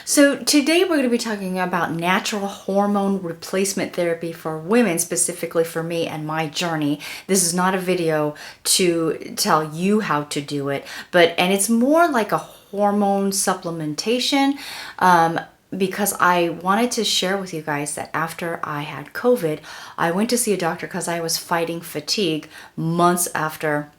So today we're going to be talking about natural hormone replacement therapy for women, specifically for me and my journey. This is not a video to tell you how to do it, and it's more like a hormone supplementation, because I wanted to share with you guys that after I had COVID, I went to see a doctor because I was fighting fatigue months after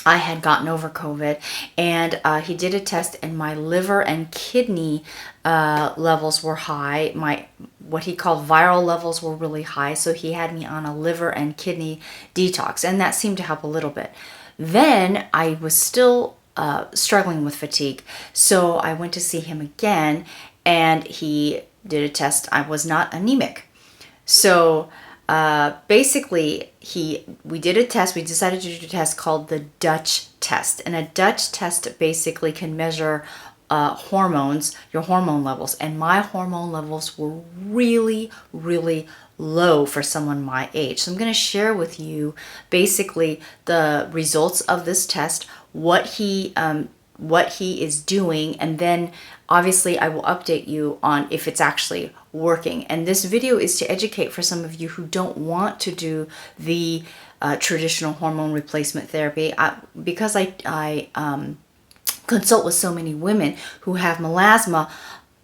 I had gotten over COVID, and he did a test, and my liver and kidney levels were high. My what he called viral levels were really high, so he had me on a liver and kidney detox, and that seemed to help a little bit. Then I was still struggling with fatigue, so I went to see him again, and he did a test. I was not anemic, so basically we did a test. We decided to do a test called the Dutch test, and a Dutch test basically can measure hormones, your hormone levels, and my hormone levels were really low for someone my age. So I'm going to share with you basically the results of this test, what he is doing, and then obviously I will update you on if it's actually working. And this video is to educate for some of you who don't want to do the traditional hormone replacement therapy. Because I consult with so many women who have melasma,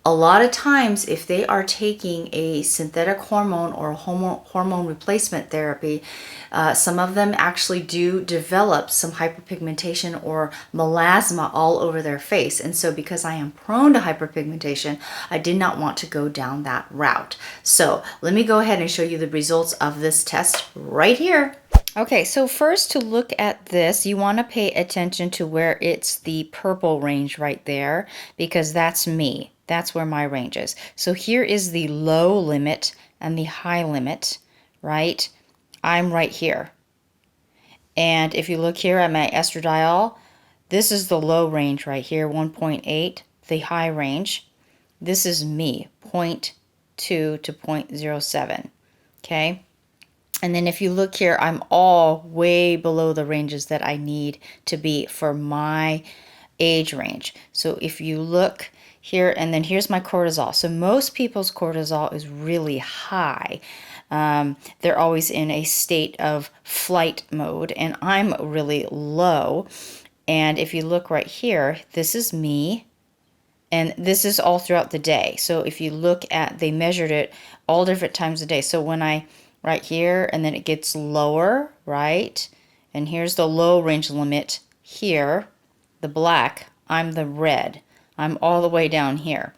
a lot of times if they are taking a synthetic hormone or a hormone replacement therapy, some of them actually do develop some hyperpigmentation or melasma all over their face. And so because I am prone to hyperpigmentation, I did not want to go down that route. So let me go ahead and show you the results of this test right here. Okay, so first, to look at this, you want to pay attention to where it's the purple range right there, because that's me. That's where my range is. So here is the low limit and the high limit, right? I'm right here. And if you look here at my estradiol, this is the low range right here, 1.8, the high range. This is me, 0.2 to 0.07, okay? And then if you look here, I'm all way below the ranges that I need to be for my age range. So if you look here, and then here's my cortisol. So most people's cortisol is really high. They're always in a state of flight mode, and I'm really low. And if you look right here, this is me, and this is all throughout the day. So if you look at, they measured it all different times of the day. So when right here, and then it gets lower, right? And here's the low range limit here, the black, I'm the red. I'm all the way down here.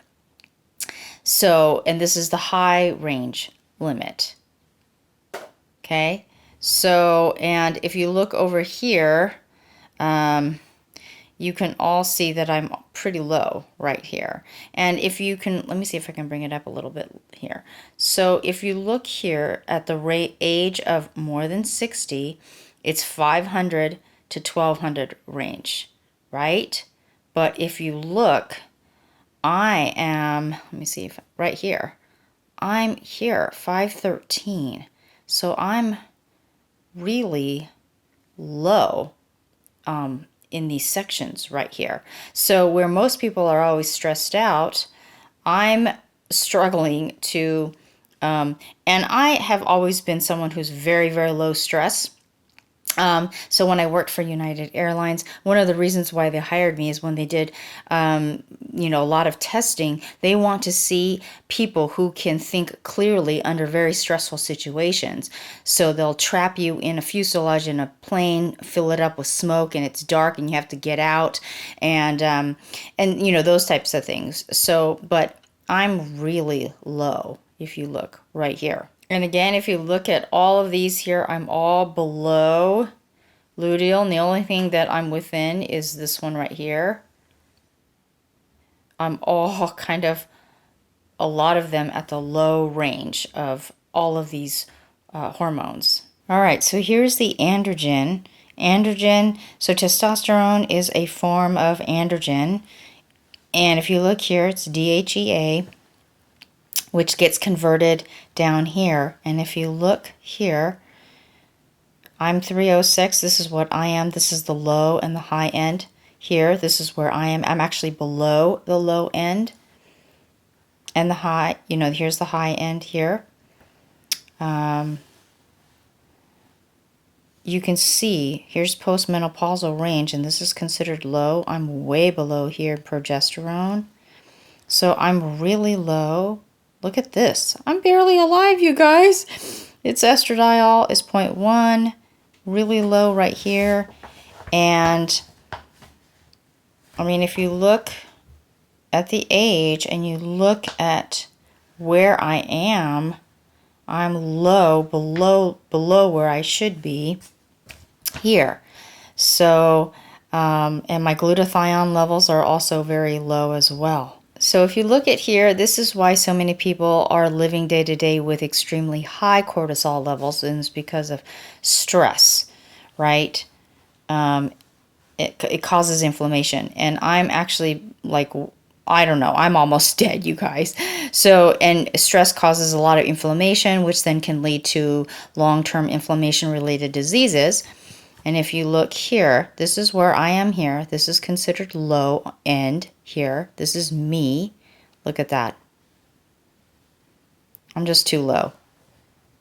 So, and this is the high range limit. Okay, so, and if you look over here, you can all see that I'm pretty low right here. And if you can, let me see if I can bring it up a little bit here. So if you look here at the age of more than 60, it's 500 to 1200 range, right? But if you look, I am, let me see if, right here, I'm here, 513. So I'm really low in these sections right here. So where most people are always stressed out, I'm struggling to, and I have always been someone who's very low stress. So when I worked for United Airlines, one of the reasons why they hired me is when they did, a lot of testing, they want to see people who can think clearly under very stressful situations. So they'll trap you in a fuselage in a plane, fill it up with smoke, and it's dark, and you have to get out, and those types of things. So, but I'm really low if you look right here. And again, if you look at all of these here, I'm all below luteal, and the only thing that I'm within is this one right here. I'm all kind of, a lot of them at the low range of all of these hormones. All right, so here's the androgen. Androgen, so testosterone is a form of androgen. And if you look here, it's DHEA, which gets converted down here. And if you look here, I'm 306. This is what I am. This is the low and the high end. Here, this is where I am. I'm actually below the low end. and the high, you know, here's the high end here. You can see, here's postmenopausal range, and this is considered low. I'm way below here in progesterone. So I'm really low. Look at this. I'm barely alive, you guys. Its estradiol is 0.1, really low right here. And I mean, if you look at the age and you look at where I am, I'm low, below where I should be here. So, and my glutathione levels are also very low as well. So if you look at here, this is why so many people are living day to day with extremely high cortisol levels, and it's because of stress, right? It causes inflammation, and I'm actually like, I don't know, I'm almost dead, you guys. So, and stress causes a lot of inflammation, which then can lead to long-term inflammation-related diseases. And if you look here, this is where I am here. This is considered low end here. This is me. Look at that. I'm just too low.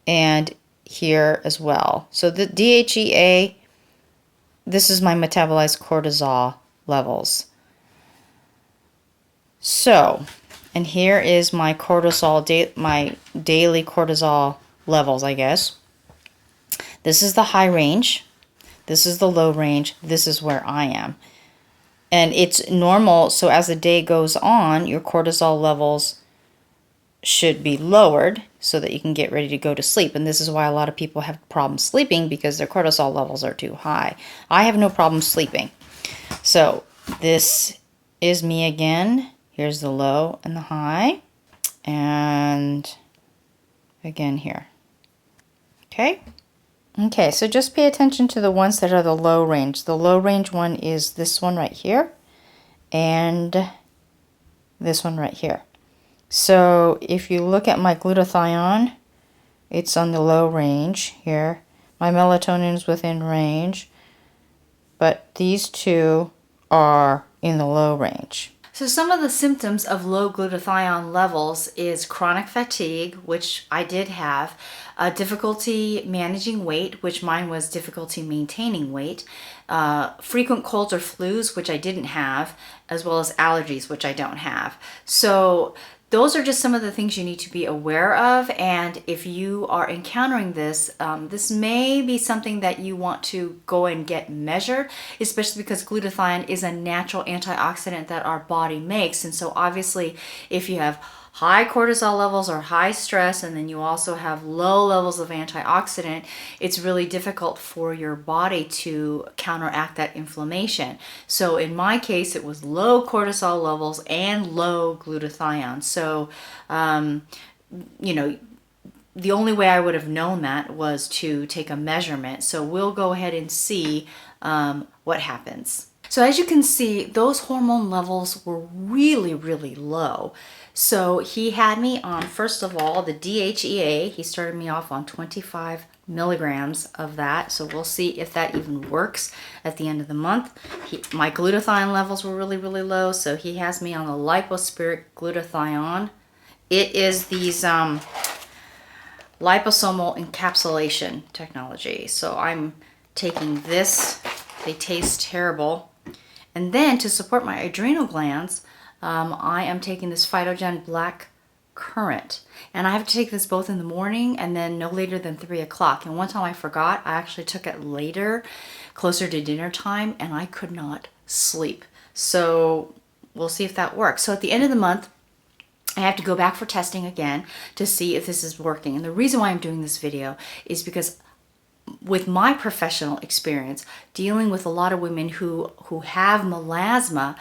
And here as well. So the DHEA, this is my metabolized cortisol levels. So, and here is my cortisol, my daily cortisol levels, I guess. This is the high range. This is the low range. This is where I am. And it's normal, so as the day goes on, your cortisol levels should be lowered so that you can get ready to go to sleep. And this is why a lot of people have problems sleeping, because their cortisol levels are too high. I have no problem sleeping. So this is me again. Here's the low and the high. And again here. Okay? Okay, so just pay attention to the ones that are the low range. The low range one is this one right here and this one right here. So if you look at my glutathione, it's on the low range here. My melatonin is within range, but these two are in the low range. So some of the symptoms of low glutathione levels is chronic fatigue, which I did have, difficulty managing weight, which mine was difficulty maintaining weight, frequent colds or flus, which I didn't have, as well as allergies, which I don't have. So those are just some of the things you need to be aware of, and if you are encountering this, this may be something that you want to go and get measured, especially because glutathione is a natural antioxidant that our body makes. And so obviously if you have high cortisol levels or high stress, and then you also have low levels of antioxidant, it's really difficult for your body to counteract that inflammation. So in my case, it was low cortisol levels and low glutathione. So, you know, the only way I would have known that was to take a measurement. So we'll go ahead and see what happens. So as you can see, those hormone levels were really, really low. So he had me on, first of all, the DHEA. He started me off on 25 milligrams of that. So we'll see if that even works at the end of the month. My glutathione levels were really, really low. So he has me on the Liposomal GLutathione. It is these liposomal encapsulation technology. So I'm taking this. They taste terrible. And then to support my adrenal glands, I am taking this Phytogen Black Currant. And I have to take this both in the morning and then no later than 3 o'clock. And one time I forgot, I actually took it later, closer to dinner time, and I could not sleep. So we'll see if that works. So at the end of the month, I have to go back for testing again to see if this is working. And the reason why I'm doing this video is because with my professional experience dealing with a lot of women who have melasma,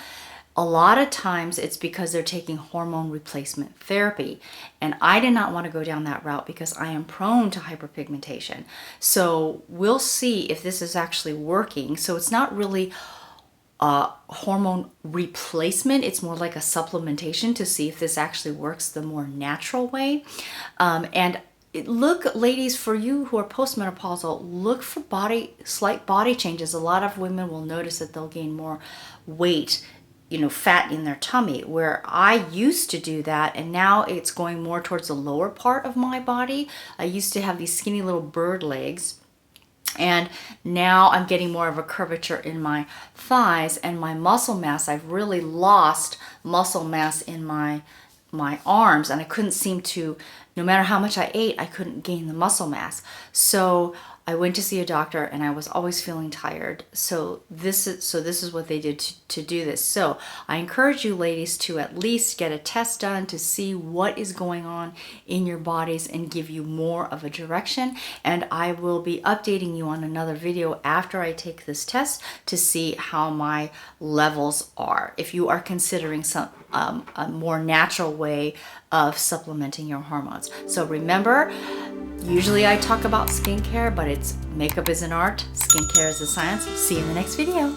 a lot of times it's because they're taking hormone replacement therapy. And I did not want to go down that route because I am prone to hyperpigmentation. So we'll see if this is actually working. So it's not really hormone replacement, it's more like a supplementation to see if this actually works the more natural way. And look, ladies, for you who are postmenopausal, look for slight body changes. A lot of women will notice that they'll gain more weight fat in their tummy, where I used to do that, and now it's going more towards the lower part of my body. I used to have these skinny little bird legs, and now I'm getting more of a curvature in my thighs and my muscle mass. I've really lost muscle mass in my arms, and I couldn't seem to, no matter how much I ate, I couldn't gain the muscle mass. So I went to see a doctor, and I was always feeling tired. So this is what they did to do this. So I encourage you ladies to at least get a test done to see what is going on in your bodies and give you more of a direction. And I will be updating you on another video after I take this test to see how my levels are, if you are considering some a more natural way of supplementing your hormones. So remember, usually I talk about skincare, but makeup is an art, skincare is a science. See you in the next video.